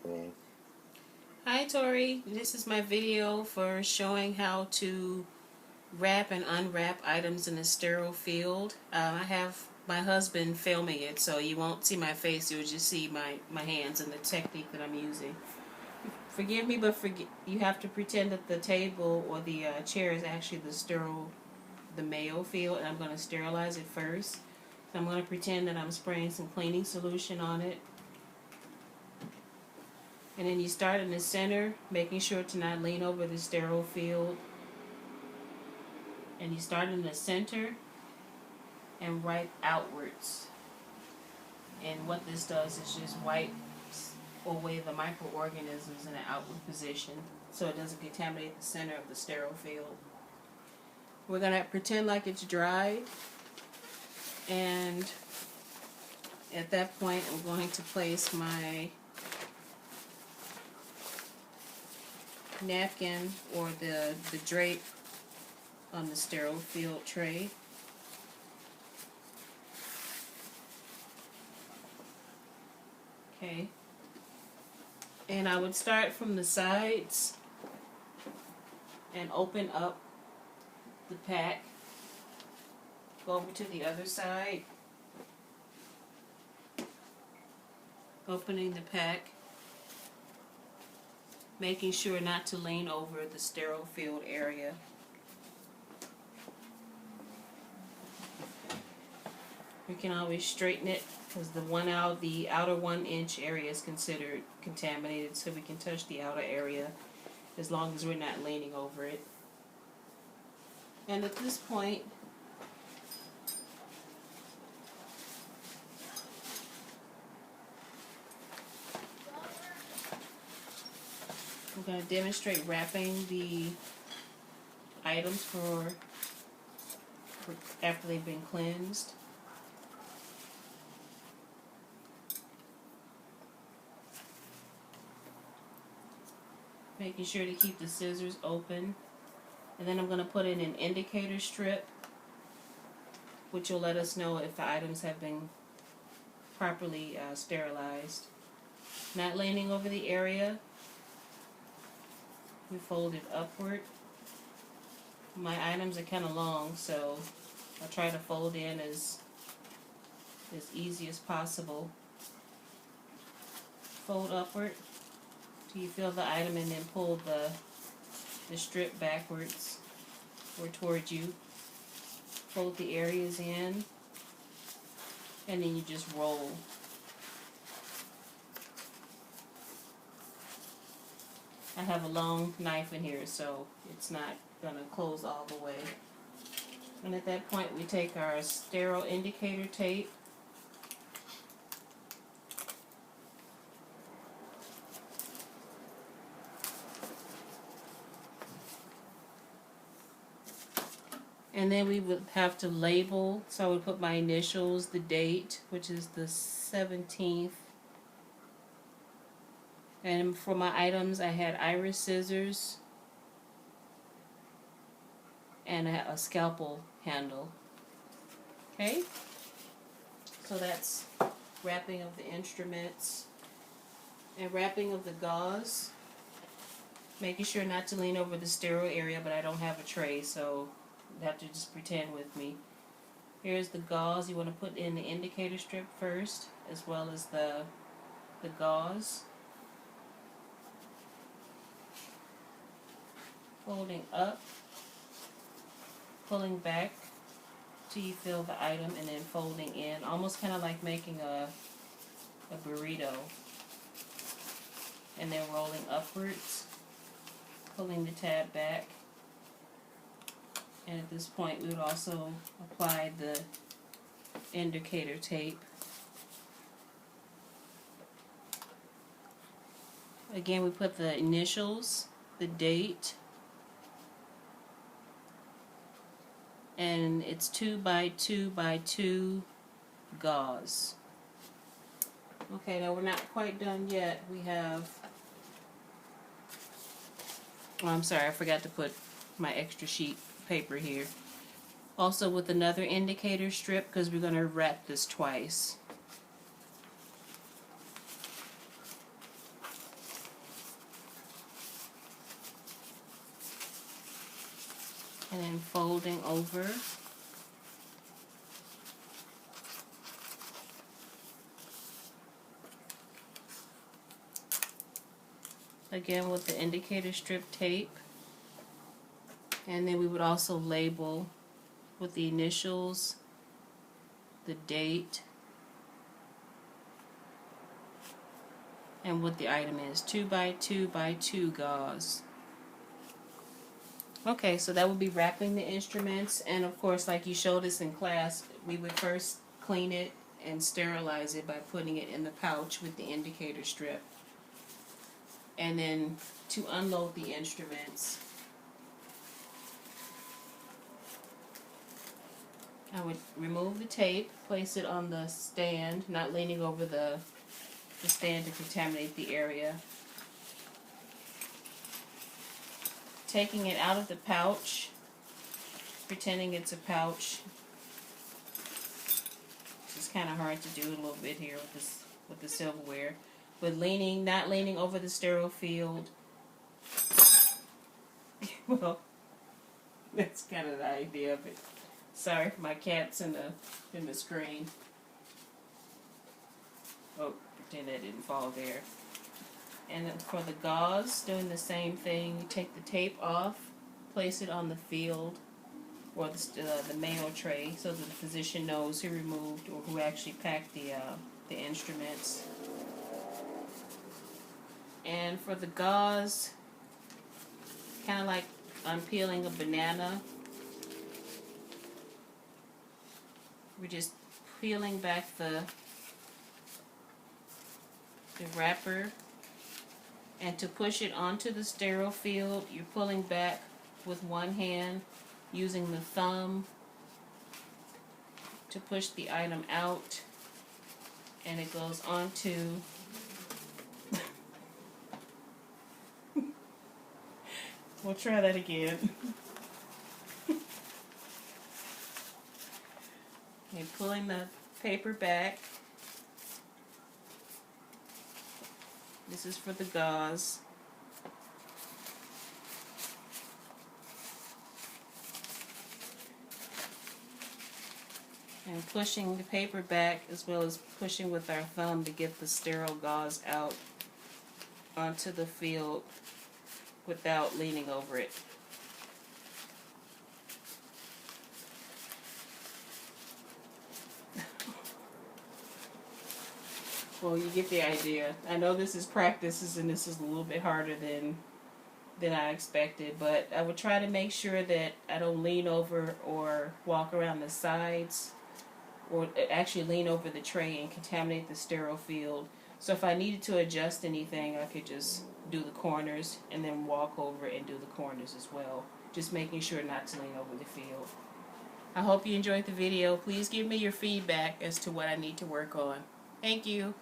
happening? Hi Tori, this is my video for showing how to wrap and unwrap items in a sterile field. I have my husband filming it, so you won't see my face, you'll just see my hands and the technique that I'm using. Forgive me, but you have to pretend that the table or the chair is actually the mayo field, and I'm going to sterilize it first. I'm going to pretend that I'm spraying some cleaning solution on it. And then you start in the center, making sure to not lean over the sterile field. And you start in the center and wipe outwards. And what this does is just wipes away the microorganisms in an outward position so it doesn't contaminate the center of the sterile field. We're going to pretend like it's dried, and at that point I'm going to place my napkin or the drape on the sterile field tray. Okay. And I would start from the sides and open up the pack. Go over to the other side, opening the pack, making sure not to lean over the sterile field area. You can always straighten it because the outer 1 inch area is considered contaminated, so we can touch the outer area as long as we're not leaning over it. And at this point, I'm going to demonstrate wrapping the items for after they've been cleansed. Making sure to keep the scissors open. And then I'm going to put in an indicator strip, which will let us know if the items have been properly sterilized. Not leaning over the area. We fold it upward. My items are kind of long, so I'll try to fold in as easy as possible. Fold upward till you feel the item, and then pull the strip backwards or towards you. Fold the areas in, and then you just roll. I have a long knife in here, so it's not going to close all the way. And at that point, we take our sterile indicator tape, and then we would have to label. So I would put my initials, the date, which is the 17th. And for my items, I had iris scissors and a scalpel handle. Okay? So that's wrapping of the instruments and wrapping of the gauze. Making sure not to lean over the sterile area, but I don't have a tray, so you have to just pretend with me. Here's the gauze. You want to put in the indicator strip first, as well as the gauze. Folding up, pulling back till you feel the item, and then folding in, almost kind of like making a burrito. And then rolling upwards, pulling the tab back. And at this point, we would also apply the indicator tape. Again, we put the initials, the date, and it's 2 by 2 by 2 gauze. Okay, now we're not quite done yet. We have, oh, I'm sorry, I forgot to put my extra sheet paper here. Also with another indicator strip, because we're going to wrap this twice. and then folding over. Again with the indicator strip tape. And then we would also label with the initials, the date, and what the item is. 2 by 2 by 2 gauze. Okay, so that would be wrapping the instruments, and of course, like you showed us in class, we would first clean it and sterilize it by putting it in the pouch with the indicator strip. And then to unload the instruments, I would remove the tape, place it on the stand, not leaning over the stand to contaminate the area. Taking it out of the pouch, pretending it's a pouch. It's kind of hard to do a little bit here with the silverware, but not leaning over the sterile field. Well, that's kind of the idea of it. Sorry, my cat's in the screen. Oh, pretend that didn't fall there. And then for the gauze, doing the same thing. You take the tape off, place it on the field or the mail tray, so that the physician knows who removed or who actually packed the instruments. And for the gauze, kind of like unpeeling a banana. We're just peeling back the wrapper, and to push it onto the sterile field, you're pulling back with one hand, using the thumb to push the item out, and it goes onto we'll try that again. Okay, pulling the paper back. This is for the gauze. And pushing the paper back, as well as pushing with our thumb to get the sterile gauze out onto the field without leaning over it. Well, you get the idea. I know this is practice, and this is a little bit harder than I expected, but I would try to make sure that I don't lean over or walk around the sides, or actually lean over the tray and contaminate the sterile field. So if I needed to adjust anything, I could just do the corners and then walk over and do the corners as well. Just making sure not to lean over the field. I hope you enjoyed the video. Please give me your feedback as to what I need to work on. Thank you.